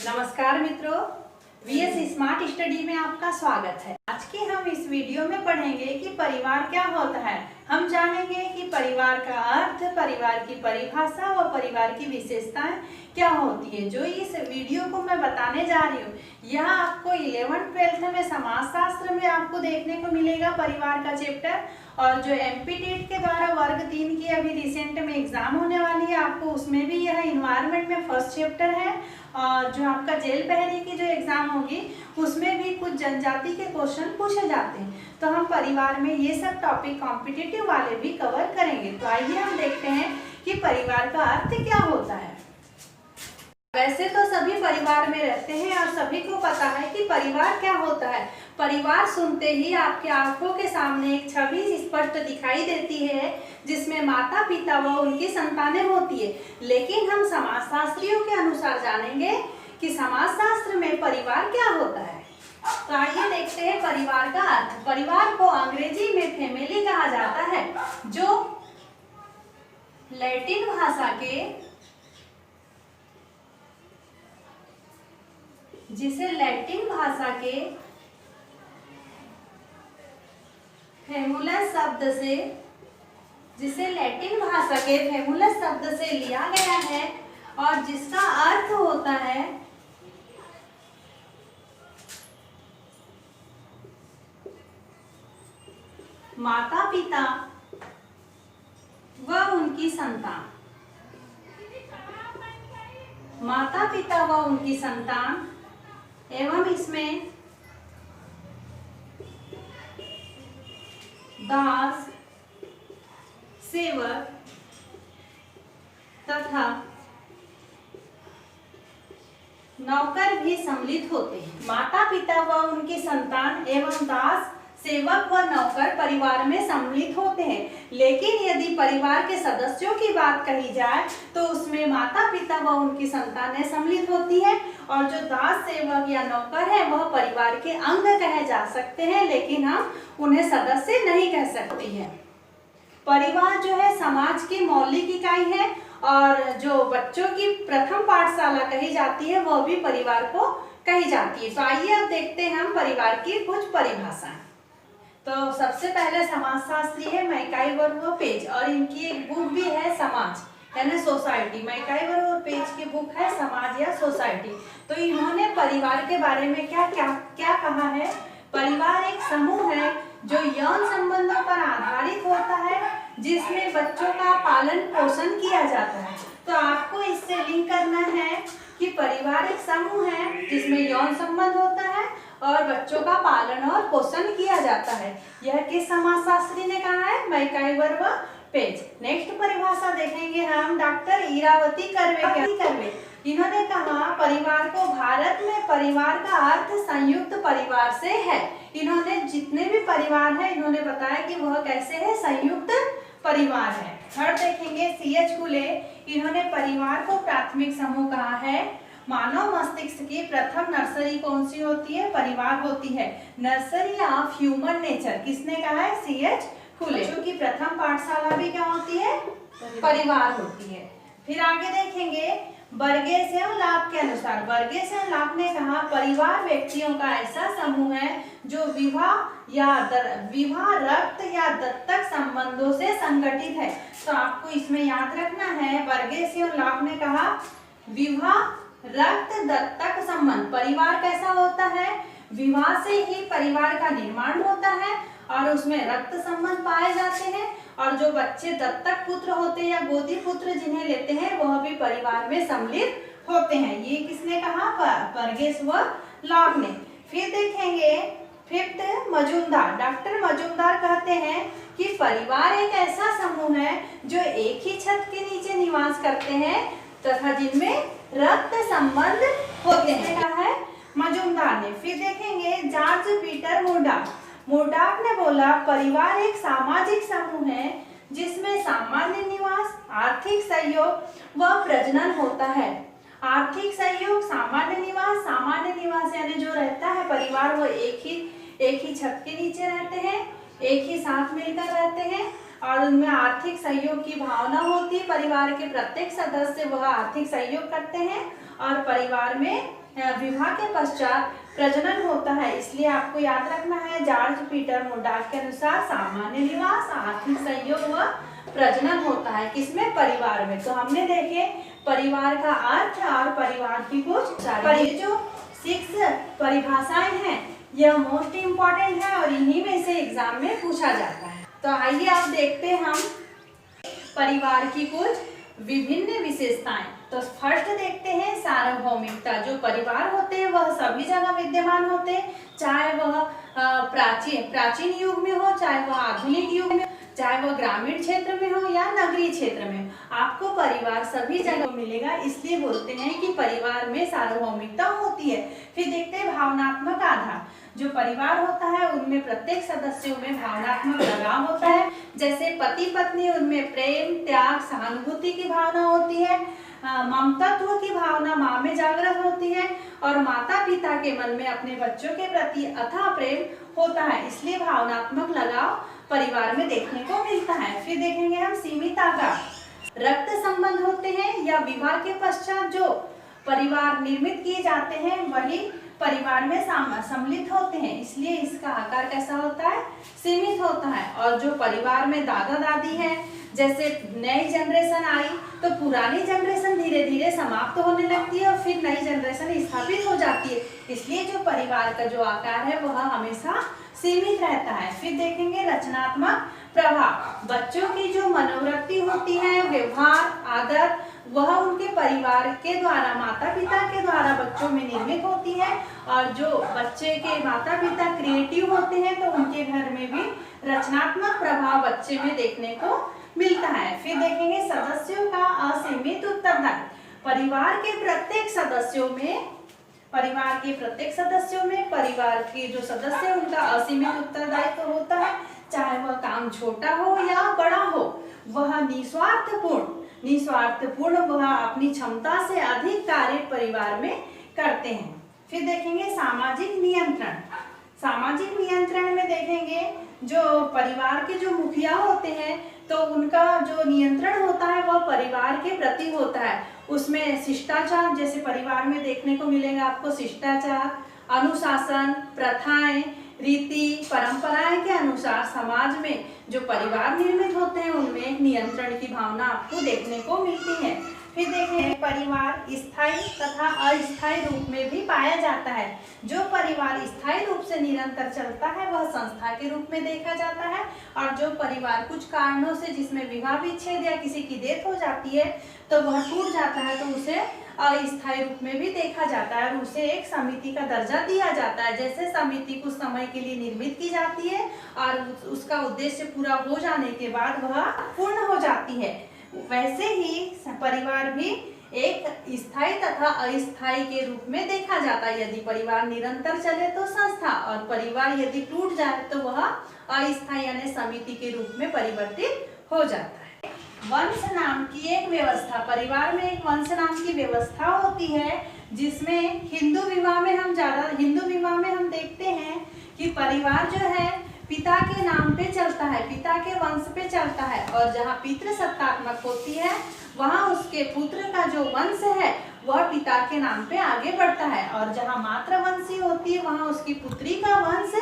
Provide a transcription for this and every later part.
नमस्कार मित्रों, VS smart study में आपका स्वागत है। आज के हम इस वीडियो में पढ़ेंगे कि परिवार क्या होता है। हम जानेंगे कि परिवार का अर्थ, परिवार की परिभाषा और परिवार की विशेषताएं क्या होती है। जो इस वीडियो को मैं बताने जा रही हूँ, यह आपको 11th-12th में समाजशास्त्र में आपको देखने को मिलेगा परिवार का चैप्टर। और जो एमपीटेट के द्वारा वर्ग 3 की अभी रिसेंट में एग्जाम होने वाली है, आपको उसमें भी यह इन्वायरमेंट में फर्स्ट चैप्टर है। और जो आपका जेल पहरी की जो एग्जाम होगी उसमें भी कुछ जनजाति के क्वेश्चन पूछे जाते हैं। तो हम परिवार में ये सब टॉपिक कॉम्पिटिटिव वाले भी कवर करेंगे। तो आइए हम देखते हैं कि परिवार का अर्थ क्या होता है। वैसे तो सभी परिवार में रहते हैं और सभी को पता है कि परिवार क्या होता है। परिवार सुनते ही आपके आंखों के सामने एक छवि स्पष्ट दिखाई देती है जिसमें माता पिता व उनकी संतानें होती है। लेकिन हम समाजशास्त्रियों के अनुसार जानेंगे कि समाजशास्त्र में परिवार क्या होता है। तो आइए देखते हैं परिवार का अर्थ। परिवार को अंग्रेजी में फैमिली कहा जाता है, जो लैटिन भाषा के फेमुलस शब्द से लिया गया है और जिसका अर्थ होता है माता पिता व उनकी संतान। माता पिता व उनकी संतान एवं इसमें दास, सेवक तथा नौकर भी सम्मिलित होते हैं। माता पिता व उनकी संतान एवं दास, सेवक व नौकर परिवार में सम्मिलित होते हैं। लेकिन यदि परिवार के सदस्यों की बात कही जाए तो उसमें माता पिता व उनकी संतानें सम्मिलित होती है और जो दास, सेवक या नौकर है वह परिवार के अंग कहे जा सकते हैं, लेकिन हम उन्हें सदस्य नहीं कह सकते हैं। परिवार जो है समाज की मौलिक इकाई है और जो बच्चों की प्रथम पाठशाला कही जाती है वह भी परिवार को कही जाती है। तो आइए अब देखते हैं हम परिवार की कुछ परिभाषाएं। तो सबसे पहले समाजशास्त्री है मैकाइवर व पेज, और इनकी एक बुक भी है समाज यानी सोसाइटी। मैकाइवर और पेज की बुक है समाज या सोसाइटी। तो इन्होंने परिवार के बारे में क्या क्या क्या कहा है। परिवार एक समूह है जो यौन संबंधों पर आधारित होता है, जिसमें बच्चों का पालन पोषण किया जाता है। तो आपको इससे लिंक करना है कि परिवार एक समूह है जिसमें यौन संबंध होता है और बच्चों का पालन और पोषण किया जाता है। यह किस समाजशास्त्री ने कहा है? मैकाइवर व पेज। नेक्स्ट परिभाषा देखेंगे हम डॉक्टर इरावती कर्वे। इन्होंने कहा परिवार को भारत में परिवार का अर्थ संयुक्त परिवार से है। इन्होंने जितने भी परिवार है इन्होंने बताया कि वह कैसे है, संयुक्त परिवार है। थर्ड देखेंगे सीएच खुले। इन्होंने परिवार को प्राथमिक समूह कहा है। मानव मस्तिष्क की प्रथम नर्सरी कौन सी होती है? परिवार होती है। नर्सरी ऑफ ह्यूमन नेचर किसने कहा है? सीएच खुले। बच्चों की प्रथम पाठशाला भी क्या होती है? परिवार होती है। फिर आगे देखेंगे बर्गेस एवं लाभ के अनुसार। बर्गेस एवं लाभ ने कहा परिवार व्यक्तियों का ऐसा समूह है जो विवाह, रक्त या दत्तक संबंधों से संगठित है। तो आपको इसमें याद रखना है बर्गेस एवं लाभ ने कहा विवाह, रक्त, दत्तक संबंध। परिवार कैसा होता है? विवाह से ही परिवार का निर्माण होता है और उसमें रक्त संबंध पाए जाते हैं और जो बच्चे दत्तक पुत्र होते हैं या गोदी पुत्र जिन्हें लेते हैं वह भी परिवार में सम्मिलित होते हैं। ये किसने कहा? बर्गेस व लॉग ने। फिर देखेंगे फिफ्थ मजूमदार। डॉक्टर मजूमदार कहते हैं कि परिवार एक ऐसा समूह है जो एक ही छत के नीचे निवास करते हैं तथा जिनमें रक्त संबंध होते हैं। कहा है मजूमदार ने। फिर देखेंगे जॉर्ज पीटर मुर्डॉक ने बोला परिवार एक सामाजिक समूह है जिसमें सामान्य निवास, आर्थिक सहयोग व प्रजनन होता है। आर्थिक सहयोग, सामान्य निवास यानी जो रहता है परिवार वो एक ही छत के नीचे रहते हैं, एक ही साथ मिलकर रहते हैं और उनमें आर्थिक सहयोग की भावना होती है। परिवार के प्रत्येक सदस्य वह आर्थिक सहयोग करते हैं और परिवार में विवाह के पश्चात प्रजनन होता है। इसलिए आपको याद रखना है, जॉर्ज पीटर मुर्डॉक के अनुसार सामान्य निवास, आर्थिक सहयोग व प्रजनन होता है किसमें? परिवार में। तो हमने देखे परिवार का अर्थ और परिवार की कुछ ये जो 6 परिभाषाएं हैं यह मोस्ट इम्पोर्टेंट है और इन्हीं में से एग्जाम में पूछा जाता है। तो आइए आप देखते हैं हम परिवार की कुछ विभिन्न विशेषताएं। तो फर्स्ट देखते हैं सार्वभौमिकता। जो परिवार होते हैं वह सभी जगह विद्यमान होते हैं, चाहे वह प्राचीन युग में हो, चाहे वह आधुनिक युग में, चाहे वह ग्रामीण क्षेत्र में हो या नगरीय क्षेत्र में, आपको परिवार सभी जगह मिलेगा। इसलिए बोलते हैं कि परिवार में सार्वभौमिकता होती है। फिर देखते हैं भावनात्मक आधार। जो परिवार होता है उनमें प्रत्येक सदस्यों में भावनात्मक लगाव होता है। जैसे पति पत्नी, उनमें प्रेम, त्याग, सहानुभूति की भावना होती है। ममतात्व की भावना माँ में जागृत होती है और माता पिता के मन में अपने बच्चों के प्रति अथाह प्रेम होता है। इसलिए भावनात्मक लगाव परिवार में देखने को मिलता है। फिर देखेंगे हम सीमित आकार। रक्त संबंध होते हैं या विवाह के पश्चात जो परिवार निर्मित किए जाते हैं वही परिवार में सम्मिलित होते हैं। इसलिए इसका आकार कैसा होता है? सीमित होता है। और जो परिवार में दादा दादी है, जैसे नई जनरेशन आई तो पुरानी जनरेशन धीरे धीरे समाप्त होने लगती है और फिर नई जनरेशन स्थापित हो जाती है। इसलिए जो परिवार का जो आकार है वह हमेशा सीमित रहता है। फिर देखेंगे रचनात्मक प्रभाव। बच्चों की जो मनोवृत्ति होती है, व्यवहार, आदत, वह उनके परिवार के द्वारा, माता पिता के द्वारा बच्चों में निर्मित होती है। और जो बच्चे के माता पिता क्रिएटिव होते हैं तो उनके घर में भी रचनात्मक प्रभाव बच्चे में देखने को मिलता है। फिर देखेंगे सदस्यों का असीमित उत्तरदायित्व। परिवार के प्रत्येक सदस्यों में परिवार के जो सदस्य उनका असीमित उत्तरदायित्व होता है। चाहे वह काम छोटा हो या बड़ा हो, वह निस्वार्थपूर्ण वह अपनी क्षमता से अधिक कार्य परिवार में करते हैं। फिर देखेंगे सामाजिक नियंत्रण। सामाजिक नियंत्रण में देखेंगे जो परिवार के जो मुखिया होते हैं तो उनका जो नियंत्रण होता है वह परिवार के प्रति होता है। उसमें शिष्टाचार, जैसे परिवार में देखने को मिलेगा आपको शिष्टाचार, अनुशासन, प्रथाएं, रीति परंपराएं के अनुसार समाज में जो परिवार निर्मित होते हैं उनमें एक नियंत्रण की भावना आपको देखने को मिलती है। फिर देखें परिवार स्थायी तथा अस्थायी रूप में भी पाया जाता है। जो परिवार स्थायी रूप से निरंतर चलता है वह संस्था के रूप में देखा जाता है और जो परिवार कुछ कारणों से, जिसमें विवाह विच्छेद या किसी की डेथ हो जाती है तो वह टूट जाता है, तो उसे अस्थायी रूप में भी देखा जाता है और उसे एक समिति का दर्जा दिया जाता है। जैसे समिति कुछ समय के लिए निर्मित की जाती है और उसका उद्देश्य पूरा हो जाने के बाद वह पूर्ण हो जाती है, वैसे ही परिवार भी एक स्थायी तथा अस्थायी के रूप में देखा जाता है। यदि परिवार निरंतर चले तो संस्था, और परिवार यदि टूट जाए तो वह अस्थायी यानी समिति के रूप में परिवर्तित हो जाता है। वंश नाम की एक व्यवस्था। परिवार में एक वंश नाम की व्यवस्था होती है जिसमें हिंदू विवाह में हम देखते हैं कि परिवार जो है पिता के नाम पे चलता है, पिता के वंश पे चलता है। और जहाँ पितृसत्तात्मक होती है वहाँ उसके पुत्र का जो वंश है वह पिता के नाम पे आगे बढ़ता है। और जहाँ मातृवंशी होती है वहाँ उसकी पुत्री का वंश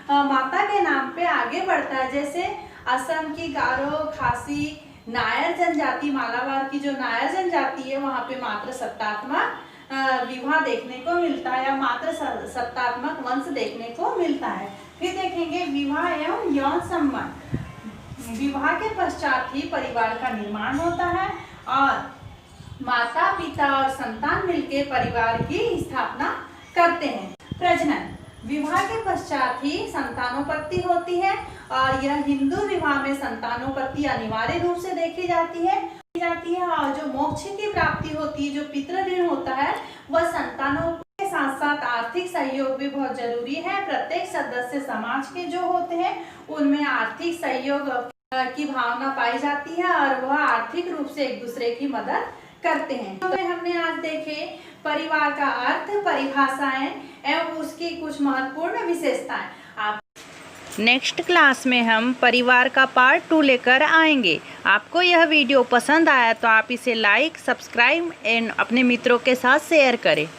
माता के नाम पे आगे बढ़ता है। जैसे असम की गारो, खासी, नायर जनजाति, मालाबार की जो नायर जनजाति है वहाँ पे मातृसत्तात्मक विवाह देखने को मिलता है या मातृसत्तात्मक वंश देखने को मिलता है। फिर देखेंगे विवाह एवं यौन संबंध। विवाह के पश्चात ही परिवार का निर्माण होता है और माता पिता और संतान मिलकर परिवार की स्थापना करते हैं। प्रजनन। विवाह के पश्चात ही संतानोत्पत्ति होती है और यह हिंदू विवाह में संतानोत्पत्ति अनिवार्य रूप से देखी जाती है और जो मोक्ष की प्राप्ति होती है, जो पितृ ऋण होता है, वह संतानों के साथ साथ आर्थिक सहयोग भी बहुत जरूरी है। प्रत्येक सदस्य समाज के जो होते हैं उनमें आर्थिक सहयोग की भावना पाई जाती है और वह आर्थिक रूप से एक दूसरे की मदद करते हैं। तो हमने आज देखे परिवार का अर्थ, परिभाषाएं एवं उसकी कुछ महत्वपूर्ण विशेषताएं। नेक्स्ट क्लास में हम परिवार का पार्ट 2 लेकर आएंगे। आपको यह वीडियो पसंद आया तो आप इसे लाइक, सब्सक्राइब एंड अपने मित्रों के साथ शेयर करें।